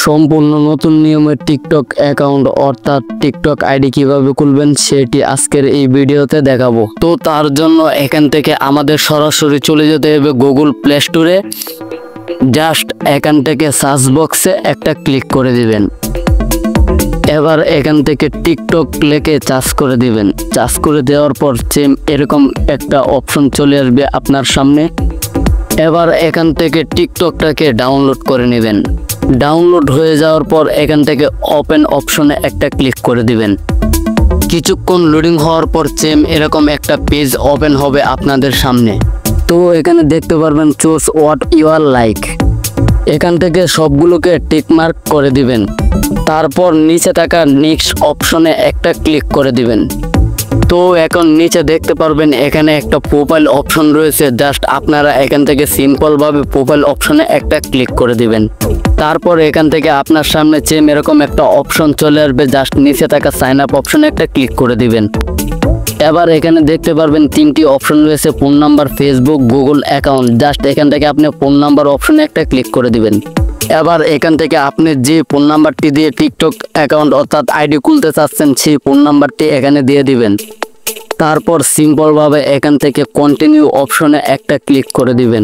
সম্পূর্ণ নতুন নিয়মের টিকটক অ্যাকাউন্ট অর্থাৎ টিকটক আইডি কিভাবে খুলবেন সেটি আজকের এই ভিডিওতে দেখাবো। তো তার জন্য এখান থেকে আমাদের সরাসরি চলে যেতে হবে গুগল প্লে স্টোরে। জাস্ট এখান থেকে সার্চ বক্সে একটা ক্লিক করে দিবেন। এবার এখান থেকে টিকটক লিখে সার্চ করে দিবেন। সার্চ করে দেওয়ার পর সেম এরকম একটা অপশন চলে আসবে আপনার সামনে। এবার এখান থেকে টিকটকটাকে ডাউনলোড করে নেবেন। ডাউনলোড হয়ে যাওয়ার পর এখান থেকে ওপেন অপশনে একটা ক্লিক করে দিবেন। কিছুক্ষণ লোডিং হওয়ার পর সেম এরকম একটা পেজ ওপেন হবে আপনাদের সামনে। তো এখানে দেখতে পারবেন choose what you are like. এখান থেকে সবগুলোকে টিক মার্ক করে দিবেন। তারপর নিচে থাকা নেক্সট অপশনে একটা ক্লিক করে দিবেন। তো এখন নিচে দেখতে পারবেন এখানে একটা প্রোফাইল অপশন রয়েছে। জাস্ট আপনারা এখান থেকে সিম্পলভাবে প্রোফাইল অপশনে একটা ক্লিক করে দিবেন। তারপর এখান থেকে আপনার সামনে সেম এরকম একটা অপশন চলে আসবে। জাস্ট নিচে থাকা সাইন আপ অপশনে একটা ক্লিক করে দিবেন। এবার এখানে দেখতে পারবেন তিনটি অপশন রয়েছে, phone number, Facebook, Google account. Just এখান থেকে আপনি ফোন নাম্বার অপশনে একটা ক্লিক করে দিবেন। এবার এখান থেকে আপনি যে ফোন নাম্বারটি দিয়ে টিকটক অ্যাকাউন্ট অর্থাৎ আইডি খুলতে চাচ্ছেন সেই ফোন নাম্বারটি এখানে দিয়ে দিবেন। তারপর সিম্পলভাবে এখান থেকে কন্টিনিউ অপশনে একটা ক্লিক করে দিবেন।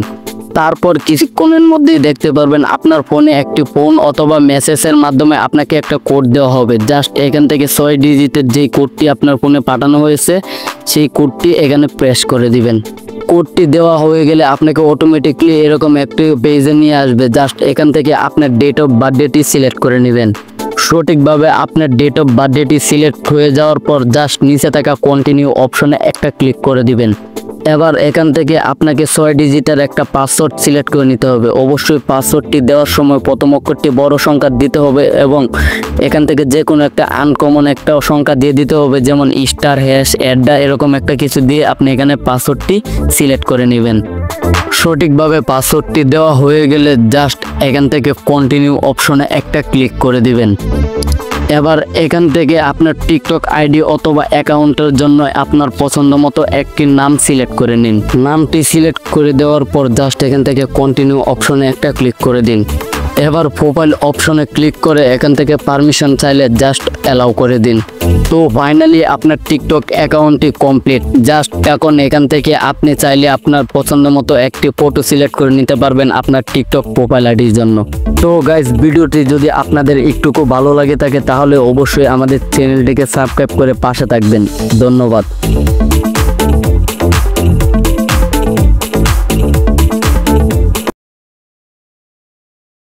তারপর কিছুক্ষণের মধ্যেই দেখতে পারবেন আপনার ফোনে একটি ফোন অথবা মেসেজের মাধ্যমে আপনাকে একটা কোড দেওয়া হবে। জাস্ট এখান থেকে 6 ডিজিটের যেই কোডটি আপনার ফোনে পাঠানো হয়েছে সেই কোডটি এখানে প্রেস করে দিবেন। কোডটি দেওয়া হয়ে গেলে আপনাকে অটোমেটিকলি এরকম একটি পেজে নিয়ে আসবে। জাস্ট এখান থেকে আপনার ডেট অফ বার্থডেটি সিলেক্ট করে নেবেন। সঠিকভাবে আপনার ডেট অফ বার্থডেটি সিলেক্ট হয়ে যাওয়ার পর জাস্ট নিচে থাকা কন্টিনিউ অপশনে একটা ক্লিক করে দিবেন। এবার এখান থেকে আপনাকে 6 ডিজিটের একটা পাসওয়ার্ড সিলেক্ট করে নিতে হবে। অবশ্যই পাসওয়ার্ডটি দেওয়ার সময় প্রথম অক্ষরটি বড় সংখ্যা দিতে হবে এবং এখান থেকে যে কোনো একটা আনকমন একটা সংখ্যা দিয়ে দিতে হবে, যেমন স্টার, হ্যাশ, অ্যাডা এরকম একটা কিছু দিয়ে আপনি এখানে পাসওয়ার্ডটি সিলেক্ট করে নেবেন। সঠিকভাবে পাসওয়ার্ডটি দেওয়া হয়ে গেলে জাস্ট এখান থেকে কন্টিনিউ অপশনে একটা ক্লিক করে দিবেন। এবার এখান থেকে আপনার টিকটক আইডি অথবা অ্যাকাউন্টের জন্য আপনার পছন্দ মতো একটি নাম সিলেক্ট করে নিন। নামটি সিলেক্ট করে দেওয়ার পর জাস্ট এখান থেকে কন্টিনিউ অপশনে একটা ক্লিক করে দিন। এবার প্রোফাইল অপশনে ক্লিক করে এখান থেকে পারমিশন চাইলে জাস্ট অ্যালাউ করে দিন। তো ফাইনালি আপনার টিকটক অ্যাকাউন্টটি কমপ্লিট। জাস্ট এখন এখান থেকে আপনি চাইলে আপনার পছন্দ মতো একটি ফটো সিলেক্ট করে নিতে পারবেন আপনার টিকটক প্রোফাইল আইডির জন্য। তো গাইস, ভিডিওটি যদি আপনাদের একটুকু ভালো লাগে থাকে তাহলে অবশ্যই আমাদের চ্যানেলটিকে সাবস্ক্রাইব করে পাশে থাকবেন। ধন্যবাদ।